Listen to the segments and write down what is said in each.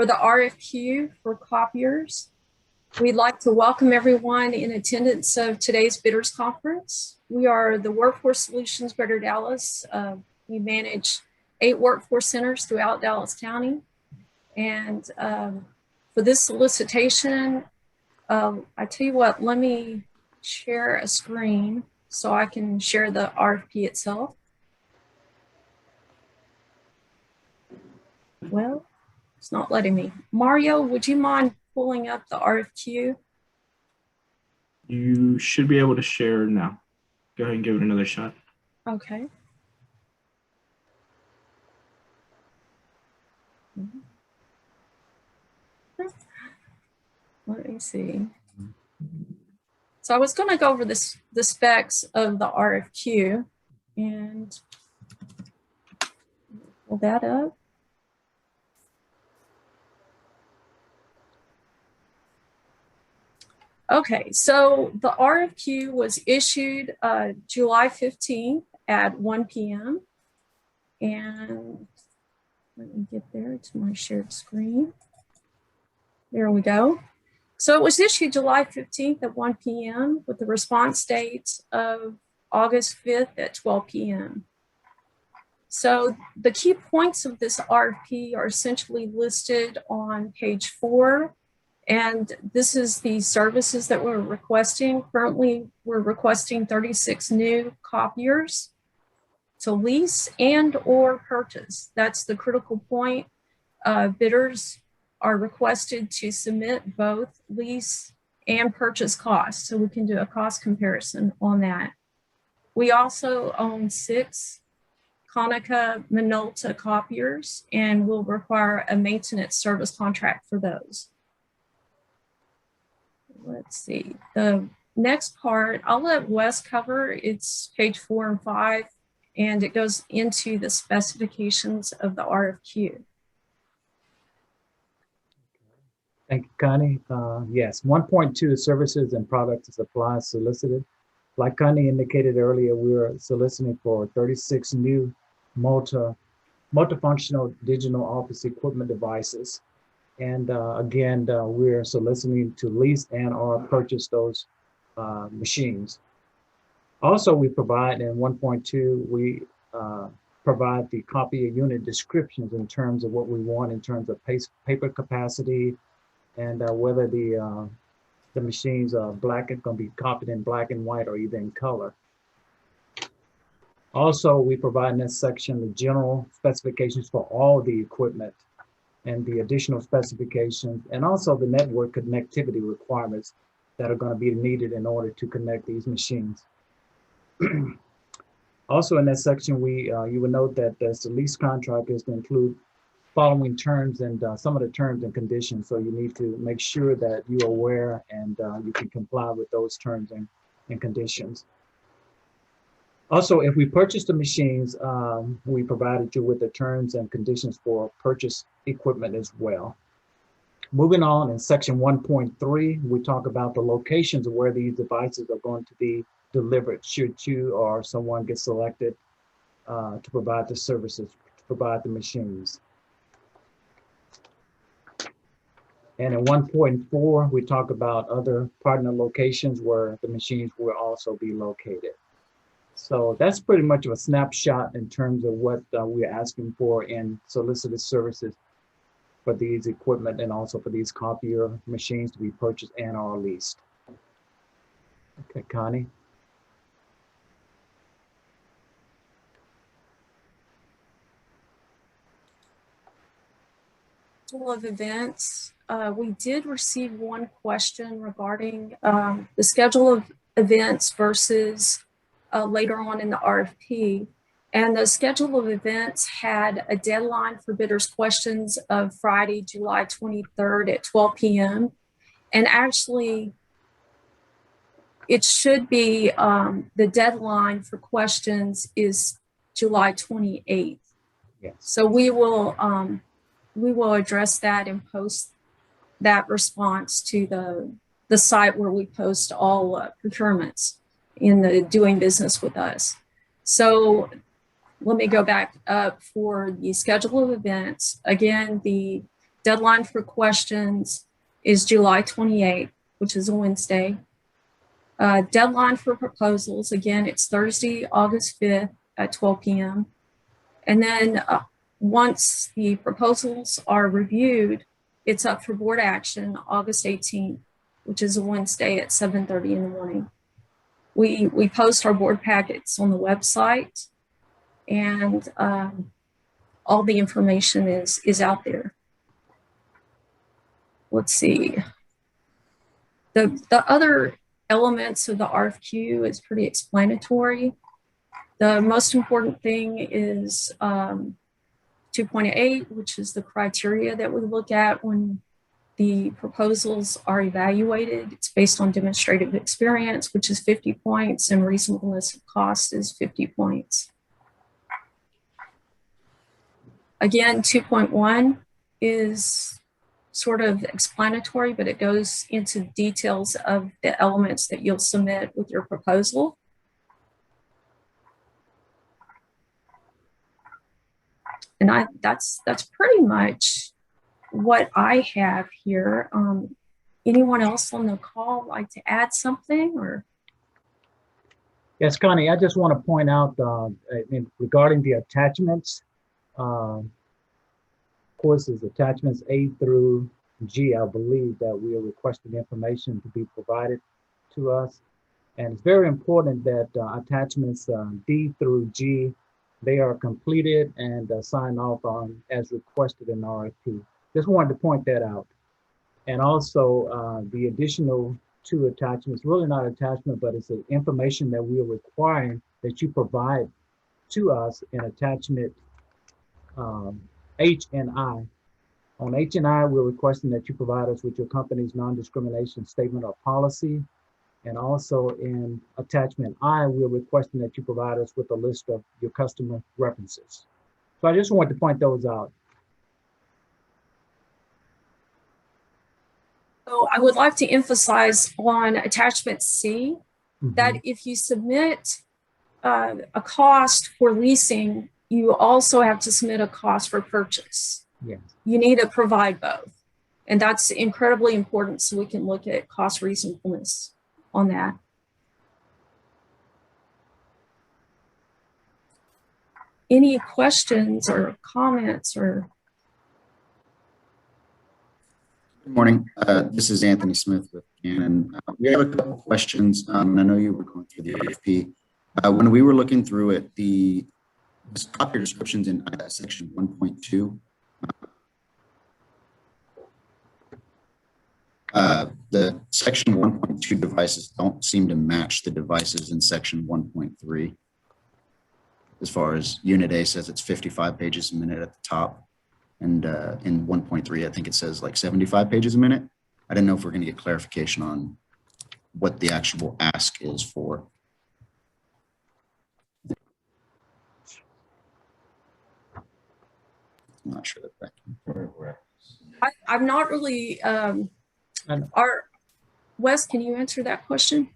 for the RFQ for copiers. We'd like to welcome everyone in attendance of today's Bidders Conference. We are the Workforce Solutions Greater Dallas. We manage 8 workforce centers throughout Dallas County. And for this solicitation, I tell you what, let me share a screen so I can share the RFP itself. Well, it's not letting me. Mario, would you mind pulling up the RFQ? You should be able to share now. Go ahead and give it another shot. Okay. Let me see. So I was going to go over the specs of the RFQ and pull that up. Okay, so the RFQ was issued July 15th at 1 p.m. And let me get there to my shared screen. There we go. So it was issued July 15th at 1 p.m. with the response date of August 5th at 12 p.m. So the key points of this RFP are essentially listed on page 4. And this is the services that we're requesting. Currently, we're requesting 36 new copiers to lease and or purchase. That's the critical point. Bidders are requested to submit both lease and purchase costs, so we can do a cost comparison on that. We also own 6 Konica Minolta copiers and will require a maintenance service contract for those. Let's see, the next part, I'll let Wes cover. It's page 4 and 5, and it goes into the specifications of the RFQ. Thank you, Connie. Yes, 1.2 services and products and supplies solicited. Like Connie indicated earlier, we are soliciting for 36 new multifunctional digital office equipment devices. And again, we're soliciting to lease and or purchase those machines. Also, we provide in 1.2, we provide the copier unit descriptions in terms of what we want in terms of paper capacity and whether the machines are black and going to be copied in black and white or either in color. Also, we provide in this section the general specifications for all the equipment and the additional specifications, and also the network connectivity requirements that are going to be needed in order to connect these machines. Also in that section, you will note that the lease contract is to include following terms and some of the terms and conditions. So you need to make sure that you're aware and you can comply with those terms and conditions. Also, if we purchase the machines, we provided you with the terms and conditions for purchase equipment as well. Moving on in section 1.3, we talk about the locations of where these devices are going to be delivered should you or someone get selected to provide the services, to provide the machines. And in 1.4, we talk about other partner locations where the machines will also be located. So that's pretty much of a snapshot in terms of what we're asking for in solicited services for these equipment and also for these copier machines to be purchased and or leased. Okay, Connie. Of events, we did receive one question regarding the schedule of events versus later on in the RFP. And the schedule of events had a deadline for bidders' questions of Friday, July 23rd at 12 p.m. And actually, it should be the deadline for questions is July 28th. Yes. So we will address that and post that response to the site where we post all procurements in the doing business with us. So let me go back up for the schedule of events. Again, the Deadline for questions is July 28th, which is a Wednesday. Deadline for proposals, again, it's Thursday, August 5th at 12 p.m. And then once the proposals are reviewed, it's up for board action August 18th, which is a Wednesday at 7:30 in the morning. We post our board packets on the website, and all the information is out there. Let's see. The other elements of the RFQ is pretty explanatory. The most important thing is 2.8, which is the criteria that we look at when the proposals are evaluated. It's based on demonstrative experience, which is 50 points, and reasonableness of cost is 50 points. Again, 2.1 is sort of explanatory, but it goes into details of the elements that you'll submit with your proposal. And that's pretty much what I have here. Anyone else on the call like to add something? Or? Yes, Connie, I just want to point out regarding the attachments, courses, attachments A through G, I believe that we are requesting information to be provided to us. And it's very important that attachments D through G, they are completed and signed off on as requested in RFP. Just wanted to point that out. And also the additional 2 attachments, really not attachment, but it's the information that we are requiring that you provide to us in attachment H and I. On H and I, we're requesting that you provide us with your company's non-discrimination statement or policy. And also in attachment I, we're requesting that you provide us with a list of your customer references. So I just wanted to point those out. So I would like to emphasize on attachment C that if you submit a cost for leasing, you also have to submit a cost for purchase. Yes. You need to provide both. And that's incredibly important so we can look at cost reasonableness on that. Any questions or comments or? Good morning. This is Anthony Smith with Canon. We have a couple of questions. I know you were going through the AFP. When we were looking through it, the copier descriptions in section 1.2, the section 1.2 devices don't seem to match the devices in section 1.3. As far as unit A says it's 55 pages a minute at the top. And in 1.3, I think it says like 75 pages a minute. I didn't know if we're going to get clarification on what the actual ask is for. I'm not sure that I'm not really, Wes, can you answer that question?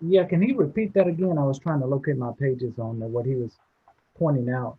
Yeah, can he repeat that again? I was trying to locate my pages on what he was pointing out.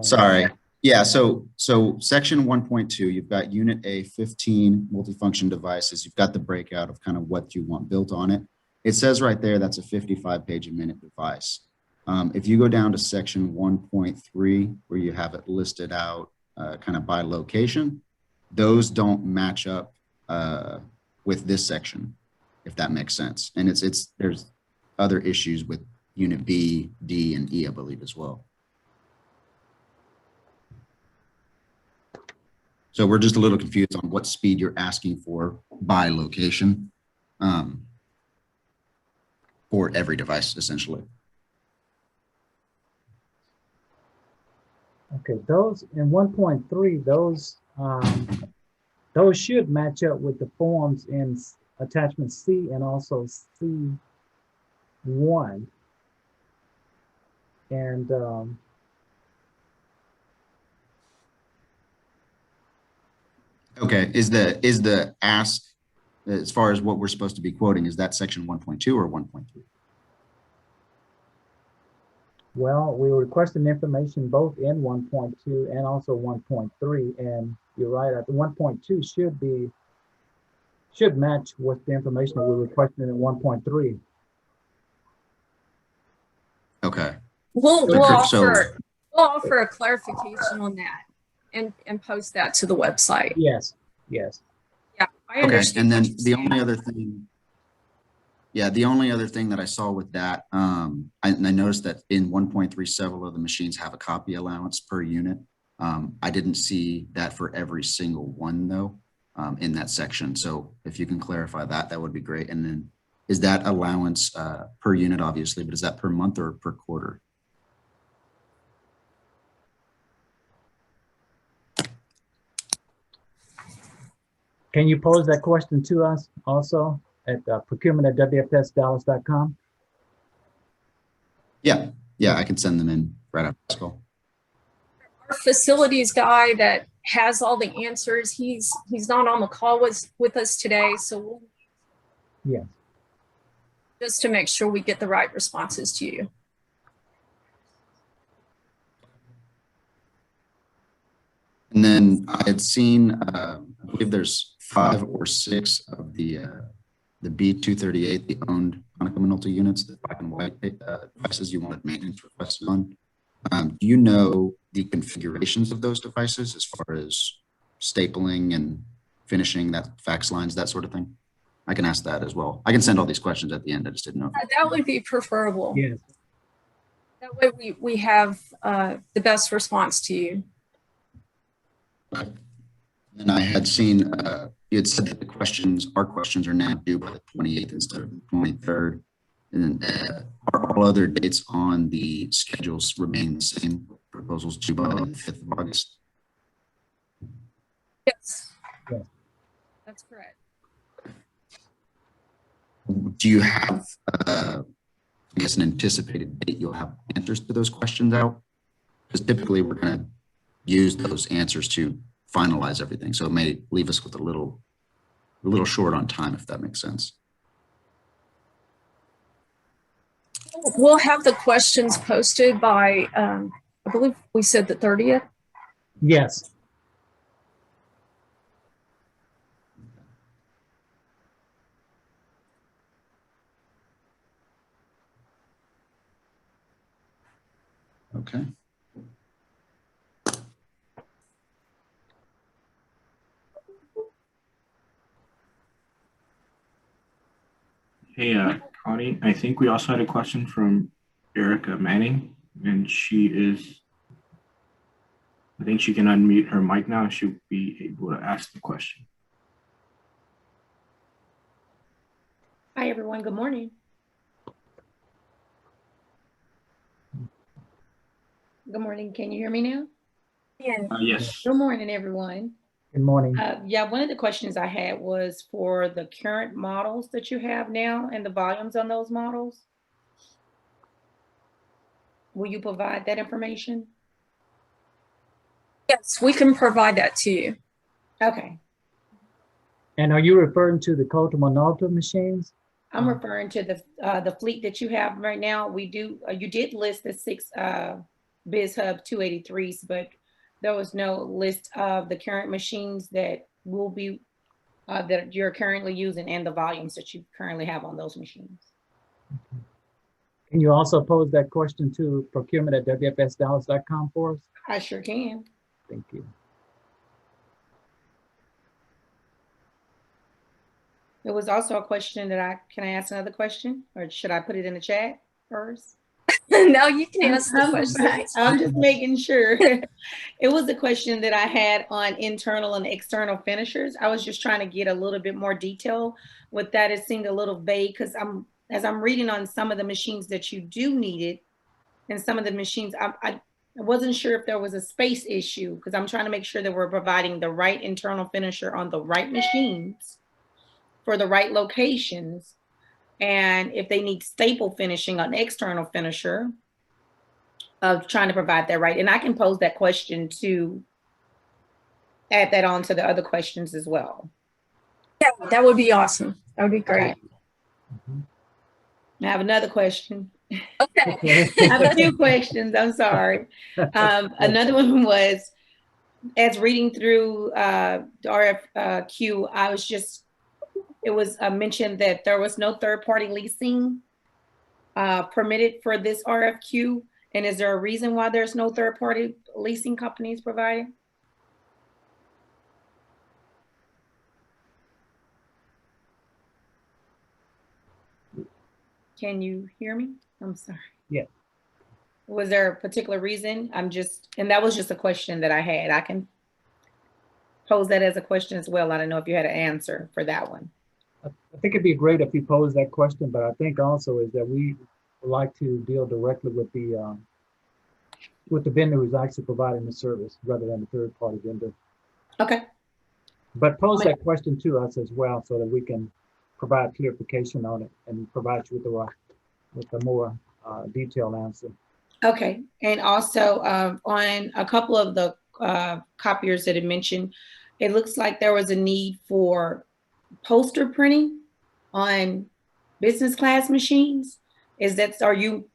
Sorry. Yeah, so section 1.2, you've got unit A, 15 multifunction devices. You've got the breakout of kind of what you want built on it. It says right there, that's a 55 page a minute device. If you go down to section 1.3, where you have it listed out kind of by location, those don't match up with this section, if that makes sense. And there's other issues with unit B, D, and E, I believe, as well. So we're just a little confused on what speed you're asking for by location for every device, essentially. Okay, those in 1.3, those should match up with the forms in attachment C and also C1. And okay, is the ask as far as what we're supposed to be quoting, is that section 1.2 or 1.3? Well, we were requesting information both in 1.2 and also 1.3, and you're right, at the 1.2 should match with the information that we're requesting in 1.3. Okay. We'll So- offer a clarification on that and post that to the website. Yes, yes. Yeah, I Okay, understand. and then what you're the saying. only other thing, yeah, the only other thing that I saw with that, I noticed that in 1.3, several of the machines have a copy allowance per unit. I didn't see that for every single one though, in that section. So if you can clarify that, that would be great. And then is that allowance per unit, obviously, but is that per month or per quarter? Can you pose that question to us also at procurement@wfsdallas.com? Yeah, I can send them in right after this call. Our facilities guy that has all the answers, he's not on the call with us today, so we'll Yes. just to make sure we get the right responses to you. And then I had seen, I believe there's 5 or 6 of the B238, the owned Konica Minolta units, the black and white devices you wanted maintenance requests on. Do you know the configurations of those devices as far as stapling and finishing, that fax lines, that sort of thing? I can ask that as well. I can send all these questions at the end. I just didn't know. That would be preferable. Yes. That way we have the best response to you. And I had seen, you had said that our questions are now due by the 28th instead of the 23rd. And then are all other dates on the schedules remain the same? Proposals due by the 5th of August? Yes. Yes. That's correct. Do you have, I guess, an anticipated date you'll have answers to those questions out? Because typically we're going to use those answers to finalize everything. So it may leave us with a little short on time, if that makes sense. We'll have the questions posted by, I believe we said the 30th. Yes. Okay. Hey, Connie, I think we also had a question from Erica Manning, and I think she can unmute her mic now. She'll be able to ask the question. Hi, everyone. Good morning. Good morning. Can you hear me now? Yes. Good morning, everyone. Good morning. Yeah, one of the questions I had was for the current models that you have now and the volumes on those models. Will you provide that information? Yes, we can provide that to you. Okay. And are you referring to the Konica Minolta machines? I'm referring to the fleet that you have right now. We do, you did list the 6 BizHub 283s, but there was no list of the current machines that will be, that you're currently using and the volumes that you currently have on those machines. Can you also pose that question to procurement@wfsdallas.com for us? I sure can. Thank you. There was also a question that can I ask another question or should I put it in the chat first? No, you can ask the question. I'm just making sure. It was a question that I had on internal and external finishers. I was just trying to get a little bit more detail with that. It seemed a little vague because as I'm reading on some of the machines that you do need it, and some of the machines, I wasn't sure if there was a space issue because I'm trying to make sure that we're providing the right internal finisher on the right machines for the right locations. And if they need staple finishing on external finisher, of trying to provide that right. And I can pose that question to add that on to the other questions as well. Yeah, that would be awesome. That would be great. Okay. I have another question. Okay. I have a few questions. I'm sorry. Another one was, as reading through the RFQ, it was mentioned that there was no third-party leasing permitted for this RFQ. And is there a reason why there's no third-party leasing companies provided? Can you hear me? I'm sorry. Yeah. Was there a particular reason? And that was just a question that I had. I can pose that as a question as well. I don't know if you had an answer for that one. I think it'd be great if you pose that question, but I think also is that we would like to deal directly with the vendor who's actually providing the service rather than the third-party vendor. Okay. But pose that question to us as well so that we can provide clarification on it and provide you with a more detailed answer. Okay. And also on a couple of the copiers that had mentioned, it looks like there was a need for poster printing on business class machines. Are you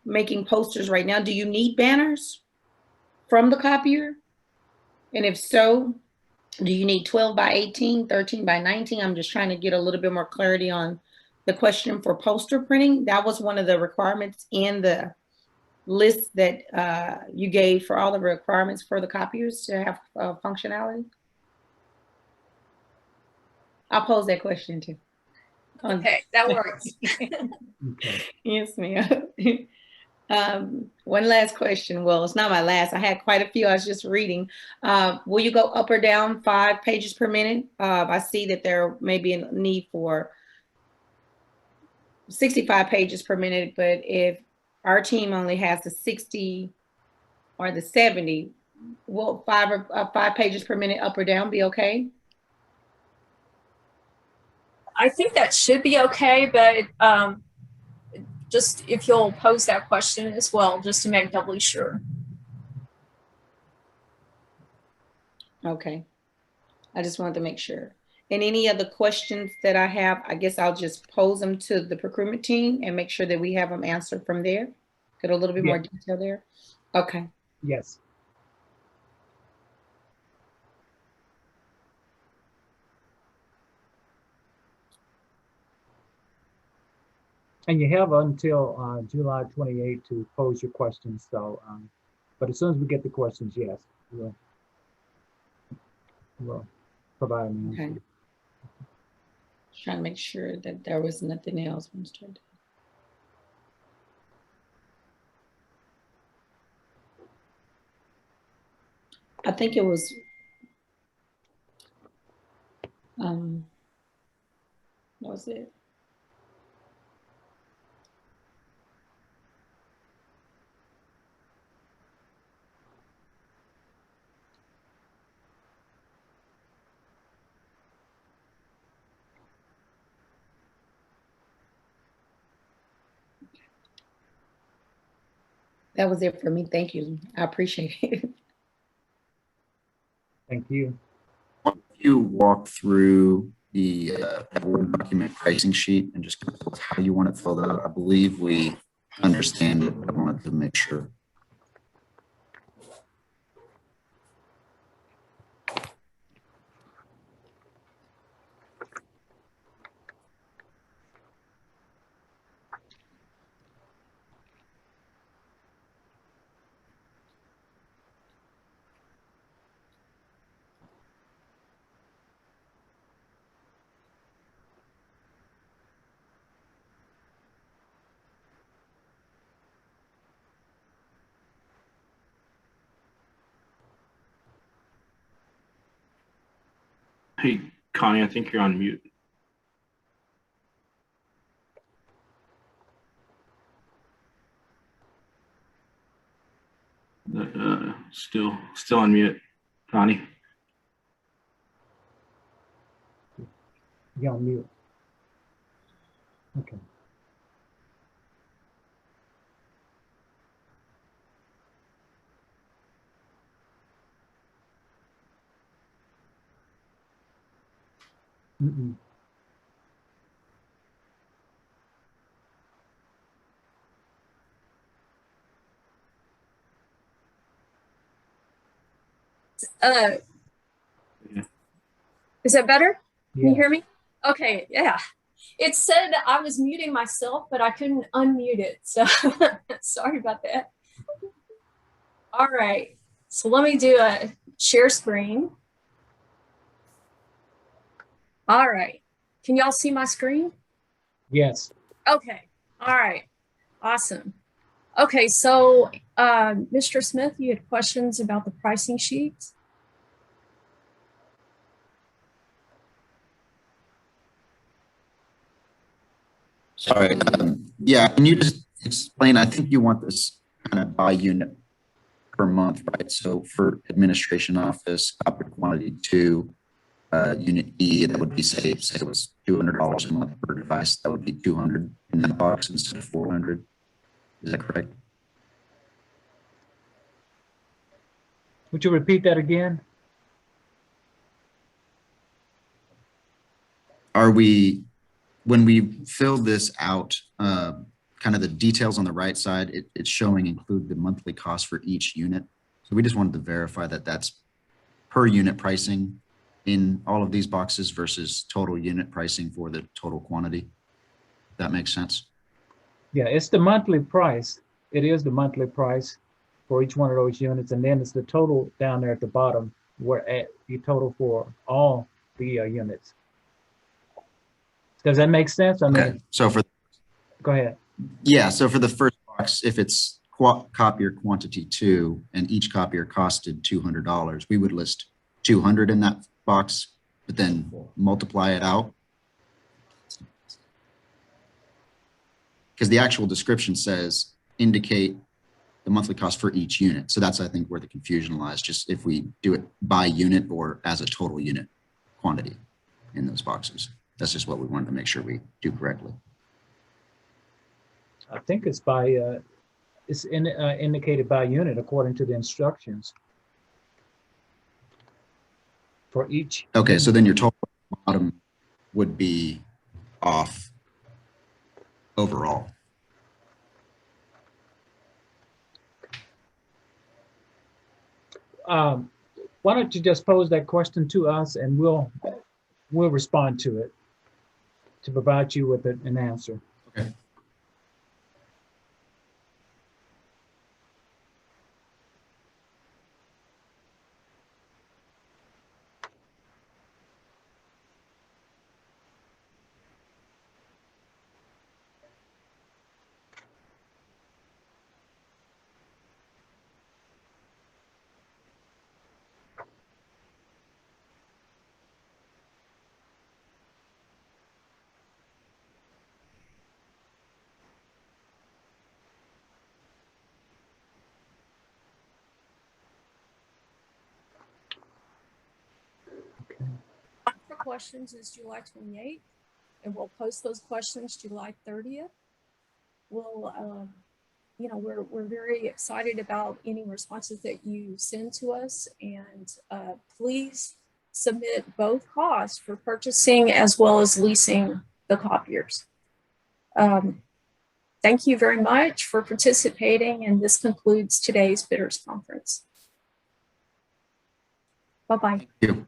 making posters right now? Do you need banners from the copier? And if so, do you need 12 by 18, 13 by 19? I'm just trying to get a little bit more clarity on the question for poster printing. That was one of the requirements in the list that you gave for all the requirements for the copiers to have functionality. I'll pose that question too. Okay, that works. Okay. Yes, ma'am. One last question. Well, it's not my last. I had quite a few. I was just reading. Will you go up or down 5 pages per minute? I see that there may be a need for 65 pages per minute, but if our team only has the 60 or the 70, will 5 pages per minute up or down be okay? I think that should be okay, but just if you'll pose that question as well, just to make doubly sure. Okay. I just wanted to make sure. And any other questions that I have, I guess I'll just pose them to the procurement team and make sure that we have them answered from there. Get a little bit more detail there. Okay. Yes. And you have until July 28th to pose your questions. So, but as soon as we get the questions, yes, we'll provide an answer. Okay. Trying to make sure that there was nothing else. I think it was what was it? That was it for me. Thank you. I appreciate it. Thank you. You walk through the Word document pricing sheet and just how you want it filled out. I believe we understand it. I wanted to make sure. Hey, Connie, I think you're on mute. Still on mute, Connie. You're on mute. Okay. Mm-mm. Uh, Yeah. is that better? Can you Yeah. hear me? Okay, yeah. It said I was muting myself, but I couldn't unmute it. So sorry about that. All right. So let me do a share screen. All right. Can y'all see my screen? Yes. Okay. All right. Awesome. Okay. So, Mr. Smith, you had questions about the pricing sheets? Sorry. Yeah, can you just explain? I think you want this kind of by unit per month, right? So for administration office, copier quantity 2, unit E, that would be say it was $200 a month per device. That would be 200 in that box instead of 400. Is that correct? Would you repeat that again? Are we, when we fill this out, kind of the details on the right side, it's showing include the monthly cost for each unit. So we just wanted to verify that that's per unit pricing in all of these boxes versus total unit pricing for the total quantity. That makes sense. Yeah, it's the monthly price. It is the monthly price for each one of those units. And then it's the total down there at the bottom where at the total for all the units. Does that make sense? I mean, Okay, so for, go ahead. yeah, so for the first box, if it's copier quantity 2 and each copier costed $200, we would list 200 in that box, but then multiply it out. Because the actual description says indicate the monthly cost for each unit. So that's, I think, where the confusion lies, just if we do it by unit or as a total unit quantity in those boxes. That's just what we wanted to make sure we do correctly. I think it's by, it's indicated by unit according to the instructions for each. Okay, so then your total bottom would be off overall. Why don't you just pose that question to us and we'll respond to it to provide you with an answer. Okay. For questions is July 28th, and we'll post those questions July 30th. We'll, we're very excited about any responses that you send to us, and please submit both costs for purchasing as well as leasing the copiers. Thank you very much for participating, and this concludes today's Bidders Conference. Bye-bye. Thank you.